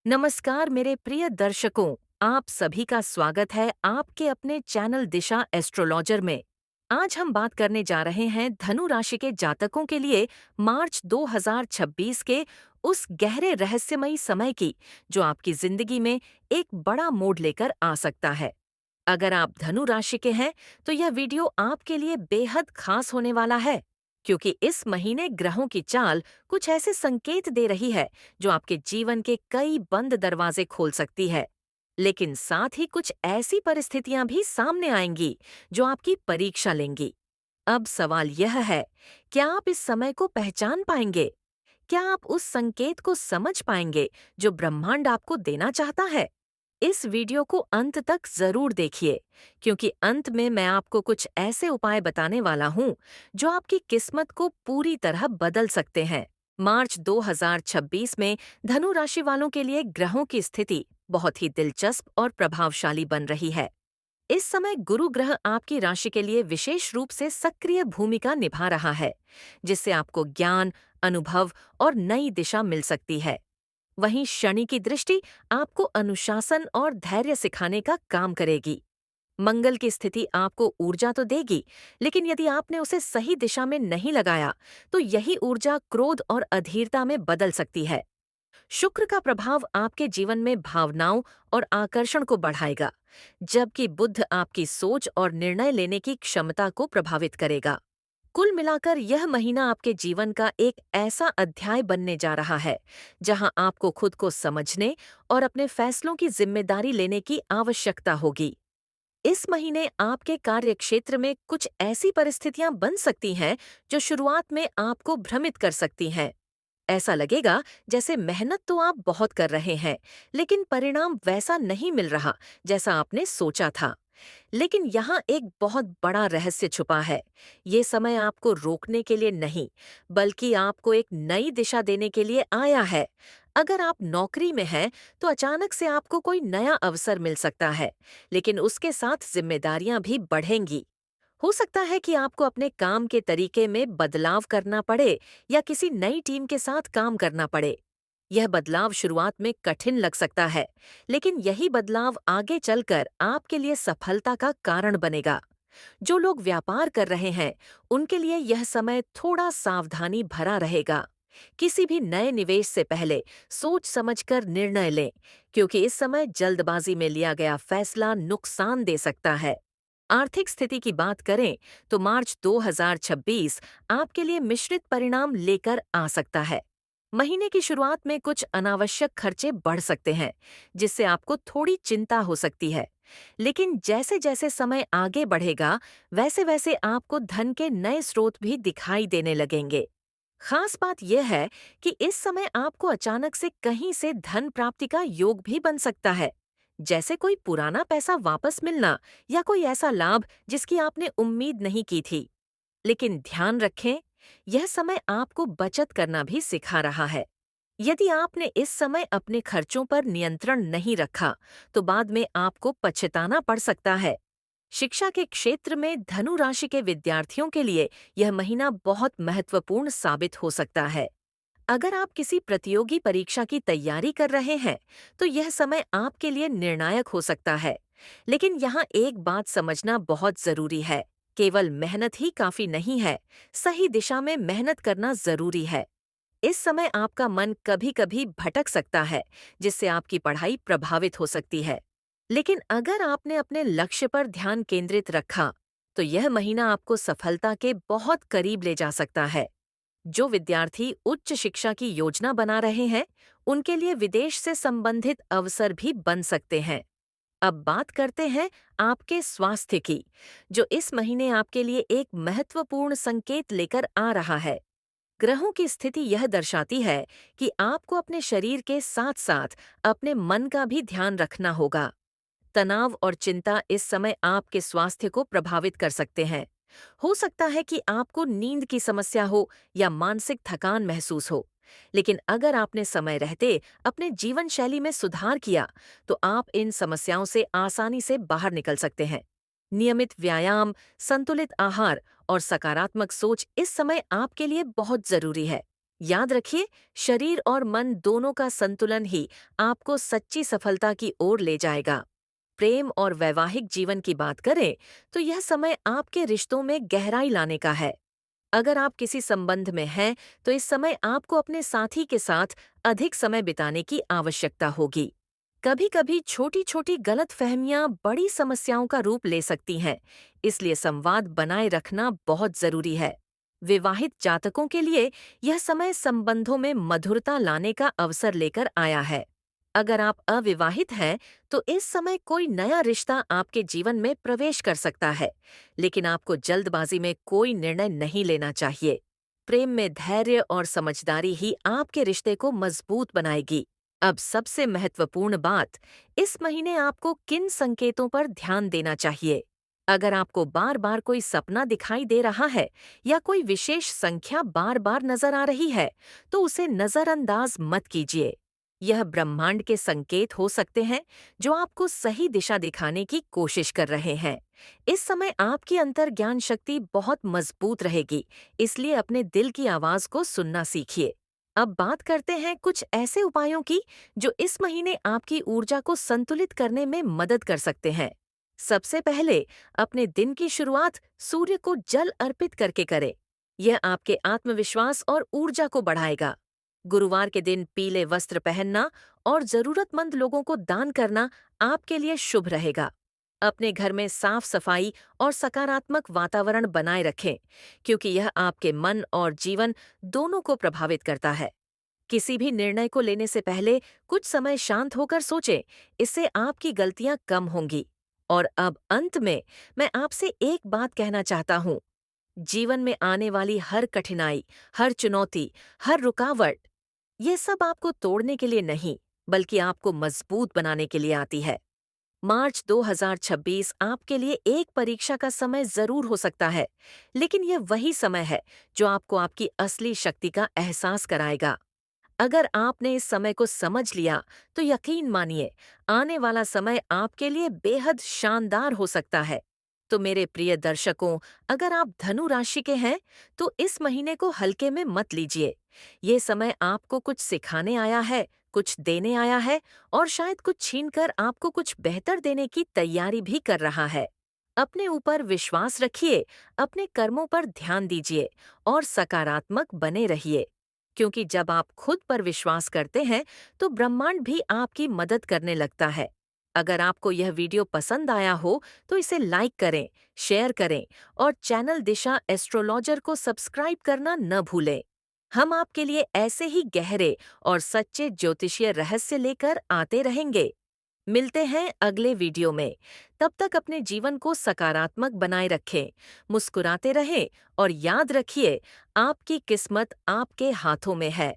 नमस्कार मेरे प्रिय दर्शकों, आप सभी का स्वागत है आपके अपने चैनल दिशा एस्ट्रोलॉजर में। आज हम बात करने जा रहे हैं धनु राशि के जातकों के लिए मार्च 2026 के उस गहरे रहस्यमयी समय की जो आपकी जिंदगी में एक बड़ा मोड़ लेकर आ सकता है। अगर आप धनु राशि के हैं तो यह वीडियो आपके लिए बेहद खास होने वाला है, क्योंकि इस महीने ग्रहों की चाल कुछ ऐसे संकेत दे रही है जो आपके जीवन के कई बंद दरवाजे खोल सकती है। लेकिन साथ ही कुछ ऐसी परिस्थितियां भी सामने आएंगी जो आपकी परीक्षा लेंगी। अब सवाल यह है, क्या आप इस समय को पहचान पाएंगे? क्या आप उस संकेत को समझ पाएंगे जो ब्रह्मांड आपको देना चाहता है? इस वीडियो को अंत तक जरूर देखिए, क्योंकि अंत में मैं आपको कुछ ऐसे उपाय बताने वाला हूं जो आपकी किस्मत को पूरी तरह बदल सकते हैं। मार्च 2026 में धनु राशि वालों के लिए ग्रहों की स्थिति बहुत ही दिलचस्प और प्रभावशाली बन रही है। इस समय गुरु ग्रह आपकी राशि के लिए विशेष रूप से सक्रिय भूमिका निभा रहा है, जिससे आपको ज्ञान, अनुभव और नई दिशा मिल सकती है। वहीं शनि की दृष्टि आपको अनुशासन और धैर्य सिखाने का काम करेगी। मंगल की स्थिति आपको ऊर्जा तो देगी, लेकिन यदि आपने उसे सही दिशा में नहीं लगाया तो यही ऊर्जा क्रोध और अधीरता में बदल सकती है। शुक्र का प्रभाव आपके जीवन में भावनाओं और आकर्षण को बढ़ाएगा, जबकि बुध आपकी सोच और निर्णय लेने की क्षमता को प्रभावित करेगा। कुल मिलाकर यह महीना आपके जीवन का एक ऐसा अध्याय बनने जा रहा है जहां आपको खुद को समझने और अपने फैसलों की जिम्मेदारी लेने की आवश्यकता होगी। इस महीने आपके कार्यक्षेत्र में कुछ ऐसी परिस्थितियां बन सकती हैं जो शुरुआत में आपको भ्रमित कर सकती हैं। ऐसा लगेगा जैसे मेहनत तो आप बहुत कर रहे हैं, लेकिन परिणाम वैसा नहीं मिल रहा जैसा आपने सोचा था। लेकिन यहाँ एक बहुत बड़ा रहस्य छुपा है। ये समय आपको रोकने के लिए नहीं, बल्कि आपको एक नई दिशा देने के लिए आया है। अगर आप नौकरी में हैं, तो अचानक से आपको कोई नया अवसर मिल सकता है, लेकिन उसके साथ जिम्मेदारियां भी बढ़ेंगी। हो सकता है कि आपको अपने काम के तरीके में बदलाव करना पड़े या किसी नई टीम के साथ काम करना पड़े। यह बदलाव शुरुआत में कठिन लग सकता है, लेकिन यही बदलाव आगे चलकर आपके लिए सफलता का कारण बनेगा। जो लोग व्यापार कर रहे हैं, उनके लिए यह समय थोड़ा सावधानी भरा रहेगा। किसी भी नए निवेश से पहले सोच समझकर निर्णय लें, क्योंकि इस समय जल्दबाजी में लिया गया फैसला नुकसान दे सकता है। आर्थिक स्थिति की बात करें तो मार्च 2026 आपके लिए मिश्रित परिणाम लेकर आ सकता है। महीने की शुरुआत में कुछ अनावश्यक खर्चे बढ़ सकते हैं, जिससे आपको थोड़ी चिंता हो सकती है। लेकिन जैसे जैसे समय आगे बढ़ेगा, वैसे वैसे आपको धन के नए स्रोत भी दिखाई देने लगेंगे। खास बात यह है कि इस समय आपको अचानक से कहीं से धन प्राप्ति का योग भी बन सकता है, जैसे कोई पुराना पैसा वापस मिलना या कोई ऐसा लाभ जिसकी आपने उम्मीद नहीं की थी। लेकिन ध्यान रखें, यह समय आपको बचत करना भी सिखा रहा है। यदि आपने इस समय अपने खर्चों पर नियंत्रण नहीं रखा, तो बाद में आपको पछताना पड़ सकता है। शिक्षा के क्षेत्र में धनु राशि के विद्यार्थियों के लिए यह महीना बहुत महत्वपूर्ण साबित हो सकता है। अगर आप किसी प्रतियोगी परीक्षा की तैयारी कर रहे हैं, तो यह समय आपके लिए निर्णायक हो सकता है। लेकिन यहाँ एक बात समझना बहुत जरूरी है, केवल मेहनत ही काफी नहीं है, सही दिशा में मेहनत करना जरूरी है। इस समय आपका मन कभी कभी भटक सकता है, जिससे आपकी पढ़ाई प्रभावित हो सकती है। लेकिन अगर आपने अपने लक्ष्य पर ध्यान केंद्रित रखा, तो यह महीना आपको सफलता के बहुत करीब ले जा सकता है। जो विद्यार्थी उच्च शिक्षा की योजना बना रहे हैं, उनके लिए विदेश से संबंधित अवसर भी बन सकते हैं। अब बात करते हैं आपके स्वास्थ्य की, जो इस महीने आपके लिए एक महत्वपूर्ण संकेत लेकर आ रहा है। ग्रहों की स्थिति यह दर्शाती है कि आपको अपने शरीर के साथ साथ अपने मन का भी ध्यान रखना होगा। तनाव और चिंता इस समय आपके स्वास्थ्य को प्रभावित कर सकते हैं। हो सकता है कि आपको नींद की समस्या हो या मानसिक थकान महसूस हो। लेकिन अगर आपने समय रहते अपने जीवन शैली में सुधार किया, तो आप इन समस्याओं से आसानी से बाहर निकल सकते हैं। नियमित व्यायाम, संतुलित आहार और सकारात्मक सोच इस समय आपके लिए बहुत जरूरी है। याद रखिए, शरीर और मन दोनों का संतुलन ही आपको सच्ची सफलता की ओर ले जाएगा। प्रेम और वैवाहिक जीवन की बात करें तो यह समय आपके रिश्तों में गहराई लाने का है। अगर आप किसी संबंध में हैं तो इस समय आपको अपने साथी के साथ अधिक समय बिताने की आवश्यकता होगी। कभी-कभी छोटी-छोटी गलतफहमियां बड़ी समस्याओं का रूप ले सकती हैं, इसलिए संवाद बनाए रखना बहुत जरूरी है। विवाहित जातकों के लिए यह समय संबंधों में मधुरता लाने का अवसर लेकर आया है। अगर आप अविवाहित हैं, तो इस समय कोई नया रिश्ता आपके जीवन में प्रवेश कर सकता है, लेकिन आपको जल्दबाजी में कोई निर्णय नहीं लेना चाहिए। प्रेम में धैर्य और समझदारी ही आपके रिश्ते को मजबूत बनाएगी। अब सबसे महत्वपूर्ण बात, इस महीने आपको किन संकेतों पर ध्यान देना चाहिए? अगर आपको बार बार कोई सपना दिखाई दे रहा है या कोई विशेष संख्या बार बार नजर आ रही है, तो उसे नजरअंदाज मत कीजिए। यह ब्रह्मांड के संकेत हो सकते हैं जो आपको सही दिशा दिखाने की कोशिश कर रहे हैं। इस समय आपकी अंतर्ज्ञान शक्ति बहुत मजबूत रहेगी, इसलिए अपने दिल की आवाज को सुनना सीखिए। अब बात करते हैं कुछ ऐसे उपायों की जो इस महीने आपकी ऊर्जा को संतुलित करने में मदद कर सकते हैं। सबसे पहले, अपने दिन की शुरुआत सूर्य को जल अर्पित करके करें। यह आपके आत्मविश्वास और ऊर्जा को बढ़ाएगा। गुरुवार के दिन पीले वस्त्र पहनना और जरूरतमंद लोगों को दान करना आपके लिए शुभ रहेगा। अपने घर में साफ सफाई और सकारात्मक वातावरण बनाए रखें, क्योंकि यह आपके मन और जीवन दोनों को प्रभावित करता है। किसी भी निर्णय को लेने से पहले कुछ समय शांत होकर सोचें, इससे आपकी गलतियां कम होंगी। और अब अंत में मैं आपसे एक बात कहना चाहता हूँ। जीवन में आने वाली हर कठिनाई, हर चुनौती, हर रुकावट, ये सब आपको तोड़ने के लिए नहीं, बल्कि आपको मजबूत बनाने के लिए आती है। मार्च 2026 आपके लिए एक परीक्षा का समय जरूर हो सकता है, लेकिन यह वही समय है जो आपको आपकी असली शक्ति का एहसास कराएगा। अगर आपने इस समय को समझ लिया, तो यकीन मानिए, आने वाला समय आपके लिए बेहद शानदार हो सकता है। तो मेरे प्रिय दर्शकों, अगर आप धनु राशि के हैं, तो इस महीने को हल्के में मत लीजिए। ये समय आपको कुछ सिखाने आया है, कुछ देने आया है और शायद कुछ छीनकर आपको कुछ बेहतर देने की तैयारी भी कर रहा है। अपने ऊपर विश्वास रखिए, अपने कर्मों पर ध्यान दीजिए और सकारात्मक बने रहिए। क्योंकि जब आप खुद पर विश्वास करते हैं, तो ब्रह्मांड भी आपकी मदद करने लगता है। अगर आपको यह वीडियो पसंद आया हो, तो इसे लाइक करें, शेयर करें और चैनल दिशा एस्ट्रोलॉजर को सब्सक्राइब करना न भूलें। हम आपके लिए ऐसे ही गहरे और सच्चे ज्योतिषीय रहस्य लेकर आते रहेंगे। मिलते हैं अगले वीडियो में। तब तक अपने जीवन को सकारात्मक बनाए रखें, मुस्कुराते रहें और याद रखिए, आपकी किस्मत आपके हाथों में है।